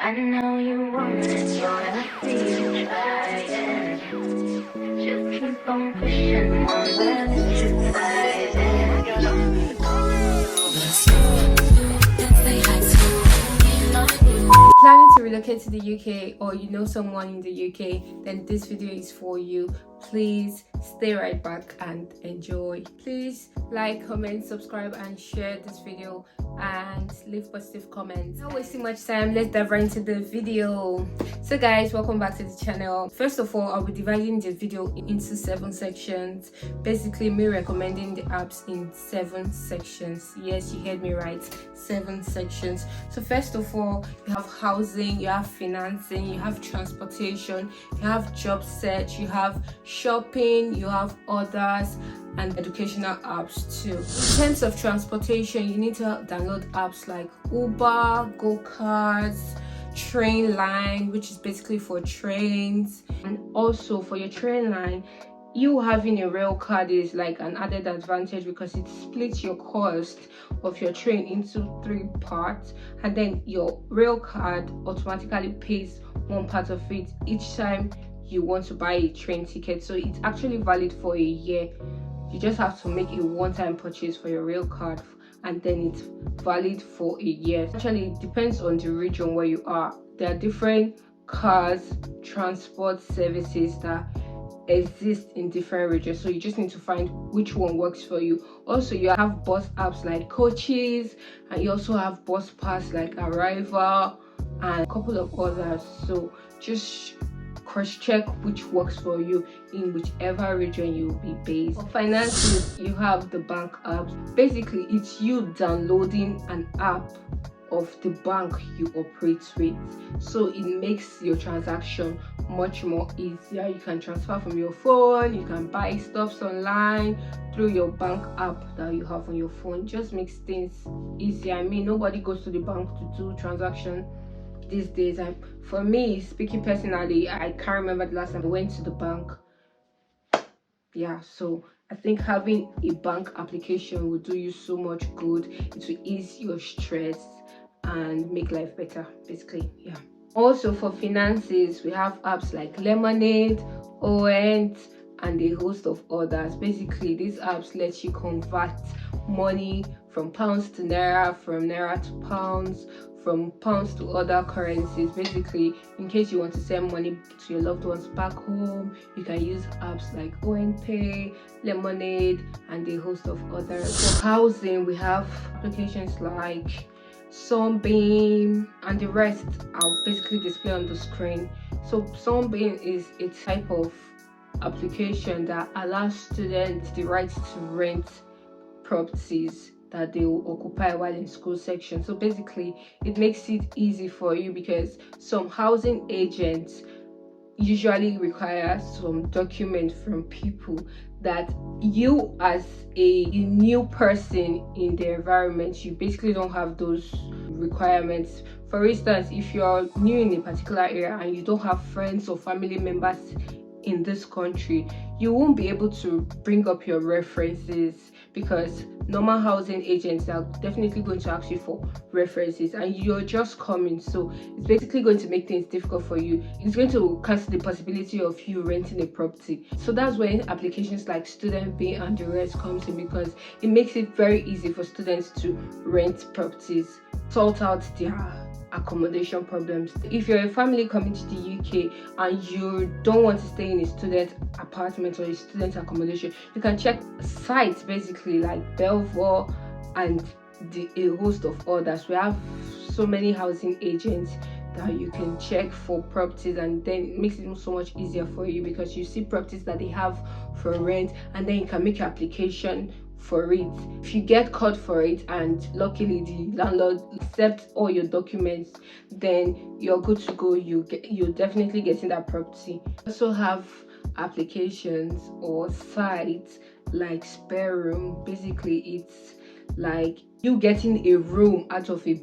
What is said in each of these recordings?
I know you want it, wanna see you trying. Just keep on pushing on, but it's exciting. Planning to relocate to the UK, or you know someone in the UK, then this video is for you. Please stay right back and enjoy. Please like, comment, subscribe and share this video and leave positive comments. Not wasting much time, let's dive right into the video. So guys, welcome back to the channel. First of all, I'll be dividing the video into 7 sections, basically me recommending the apps in 7 sections. Yes, you heard me right, 7 sections. So first of all, you have housing, you have financing, you have transportation, you have job search, you have shopping, you have others, and educational apps too. In terms of transportation, you need to download apps like Uber, Go-Karts, Train Line, which is basically for trains. And also for your train line, you having a rail card is like an added advantage because it splits your cost of your train into 3 parts, and then your rail card automatically pays one part of it each time you want to buy a train ticket. So it's actually valid for a year. You just have to make a one-time purchase for your rail card, and then it's valid for a year. Actually, it depends on the region where you are. There are different cars transport services that exist in different regions, so you just need to find which one works for you. Also, you have bus apps like Coaches, and you also have bus pass like Arrival and a couple of others. So just cross-check which works for you in whichever region you will be based. For finances, you have the bank apps. Basically, it's you downloading an app of the bank you operate with, so it makes your transaction much more easier. You can transfer from your phone, you can buy stuff online through your bank app that you have on your phone. It just makes things easier. I mean, nobody goes to the bank to do transaction these days. And for me, speaking personally, I can't remember the last time I went to the bank. Yeah, so I think having a bank application will do you so much good. It will ease your stress and make life better, basically. Yeah. Also for finances, we have apps like Lemonade, Oent, and a host of others. Basically, these apps let you convert money from pounds to naira, from naira to pounds, from pounds to other currencies. Basically, in case you want to send money to your loved ones back home, you can use apps like Pay, Lemonade, and a host of others. For housing, we have applications like Sunbeam, and the rest I'll basically display on the screen. So Sunbeam is a type of application that allows students the right to rent properties that they will occupy while in school section. So basically, it makes it easy for you because some housing agents usually require some document from people that you, as a new person in the environment, you basically don't have those requirements. For instance, if you're new in a particular area and you don't have friends or family members in this country, you won't be able to bring up your references because normal housing agents are definitely going to ask you for references, and you're just coming, so it's basically going to make things difficult for you. It's going to cancel the possibility of you renting a property. So that's when applications like Student Pay and the rest comes in, because it makes it very easy for students to rent properties, sort out their accommodation problems. If you're a family coming to the UK and you don't want to stay in a student apartment or a student accommodation, you can check sites basically like Belvoir and a host of others. We have so many housing agents that you can check for properties, and then it makes it so much easier for you because you see properties that they have for rent, and then you can make your application for it. If you get caught for it and luckily the landlord accepts all your documents, then you're good to go. You're definitely getting that property. Also have applications or sites like Spare Room. Basically, it's like you getting a room out of a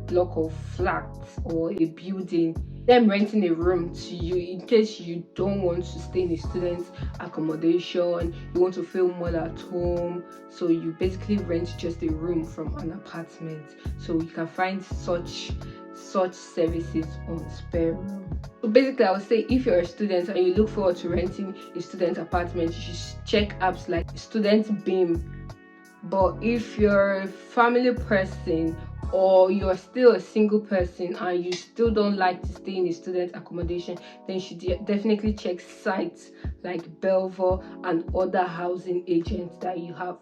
block of flats or a building, them renting a room to you in case you don't want to stay in a student accommodation, you want to feel more at home, so you basically rent just a room from an apartment. So you can find such such services on spare room. So basically, I would say if you're a student and you look forward to renting a student apartment, you should check apps like Student Beam. But if you're a family person or you're still a single person and you still don't like to stay in a student accommodation, then you should definitely check sites like Belvoir and other housing agents that you have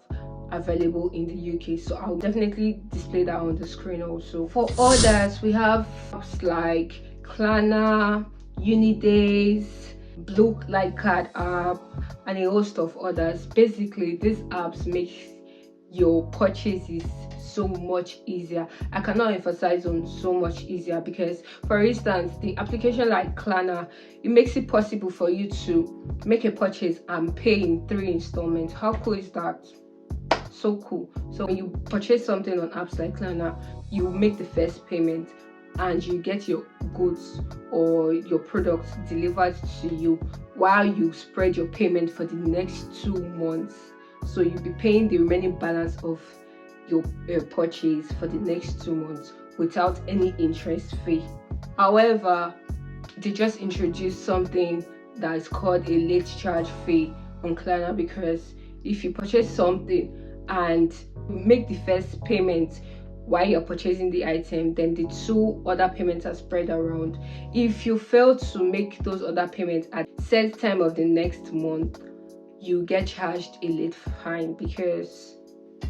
available in the UK. So I'll definitely display that on the screen also. For others, we have apps like Klarna, Unidays, Blue Light Card app, and a host of others. Basically, these apps make your purchases so much easier. I cannot emphasize on so much easier because, for instance, the application like Klarna, it makes it possible for you to make a purchase and pay in 3 installments. How cool is that? So cool. So when you purchase something on apps like Klarna, you make the first payment and you get your goods or your products delivered to you while you spread your payment for the next 2 months. So you'll be paying the remaining balance of your purchase for the next 2 months without any interest fee. However, they just introduced something that is called a late charge fee on Klarna, because if you purchase something and make the first payment while you're purchasing the item, then the 2 other payments are spread around. If you fail to make those other payments at set time of the next month, you get charged a late fine, because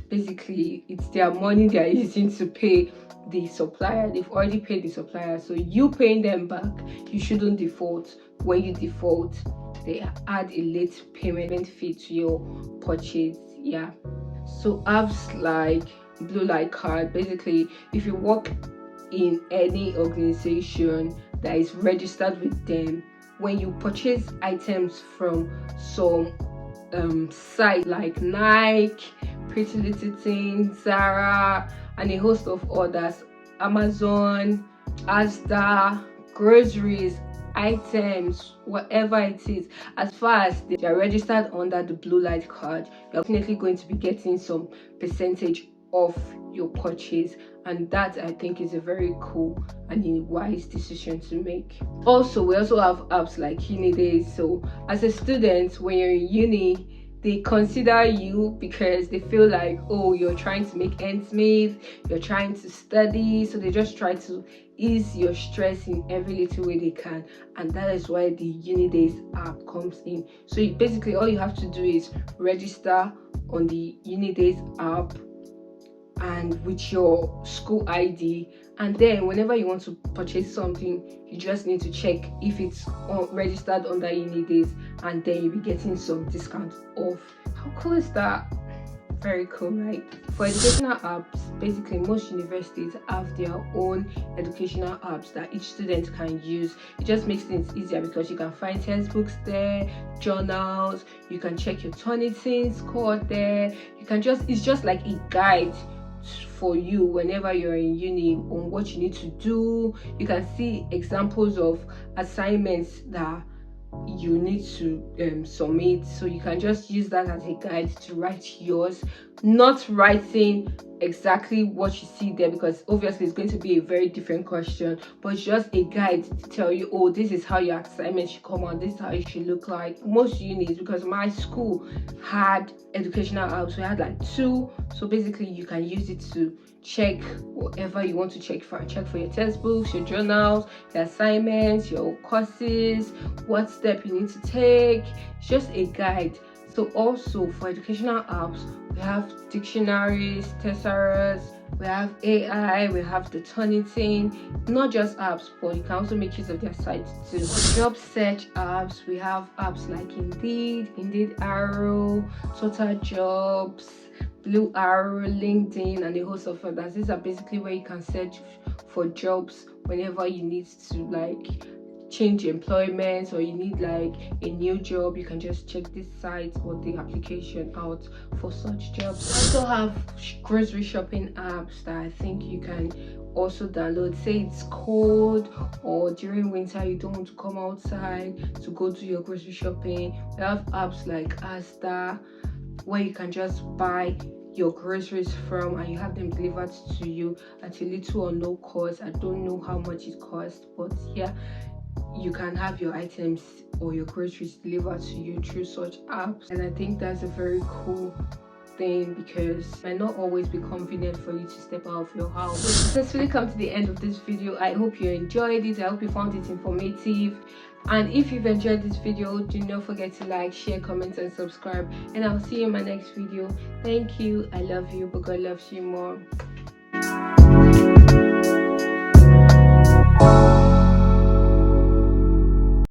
basically it's their money they are using to pay the supplier. They've already paid the supplier, so you paying them back, you shouldn't default. When you default, they add a late payment fee to your purchase. Yeah. So apps like Blue Light Card, basically if you work in any organization that is registered with them, when you purchase items from some sites like Nike, Pretty Little Thing, Zara, and a host of others, Amazon, Asda, groceries, items, whatever it is, as far as they are registered under the Blue Light Card, you're definitely going to be getting some percentage off your purchase, and that I think is a very cool and a wise decision to make. Also, we also have apps like Unidays. So as a student, when you're in uni, they consider you because they feel like, oh, you're trying to make ends meet, you're trying to study, so they just try to ease your stress in every little way they can, and that is why the Unidays app comes in. So basically all you have to do is register on the Unidays app and with your school ID, and then whenever you want to purchase something, you just need to check if it's registered under Unidays, and then you'll be getting some discount off. How cool is that? Very cool, right? For educational apps, basically most universities have their own educational apps that each student can use. It just makes things easier because you can find textbooks there, journals, you can check your Turnitin score there. It's just like a guide for you whenever you're in uni on what you need to do. You can see examples of assignments that you need to submit, so you can just use that as a guide to write yours, not writing exactly what you see there, because obviously it's going to be a very different question, but it's just a guide to tell you, oh, this is how your assignment should come out, this is how it should look like. Most unis, because my school had educational apps, we had like 2, so basically you can use it to check whatever you want to check for your textbooks, your journals, your assignments, your courses, what step you need to take. It's just a guide. So also for educational apps, we have dictionaries, thesaurus, we have AI, we have the Turnitin. Not just apps, but you can also make use of their sites too. For job search apps, we have apps like Indeed Arrow, Total Jobs, Blue Arrow, LinkedIn, and a host of others. These are basically where you can search for jobs whenever you need to like change employment, or you need like a new job. You can just check this site or the application out for such jobs. We also have grocery shopping apps that I think you can also download. Say it's cold or during winter you don't want to come outside to go do your grocery shopping. We have apps like Asda where you can just buy your groceries from, and you have them delivered to you at a little or no cost. I don't know how much it costs, but yeah, you can have your items or your groceries delivered to you through such apps. And I think that's a very cool thing, because it might not always be convenient for you to step out of your house. So successfully come to the end of this video. I hope you enjoyed it. I hope you found it informative. And if you've enjoyed this video, do not forget to like, share, comment, and subscribe. And I'll see you in my next video. Thank you. I love you, but God loves you more.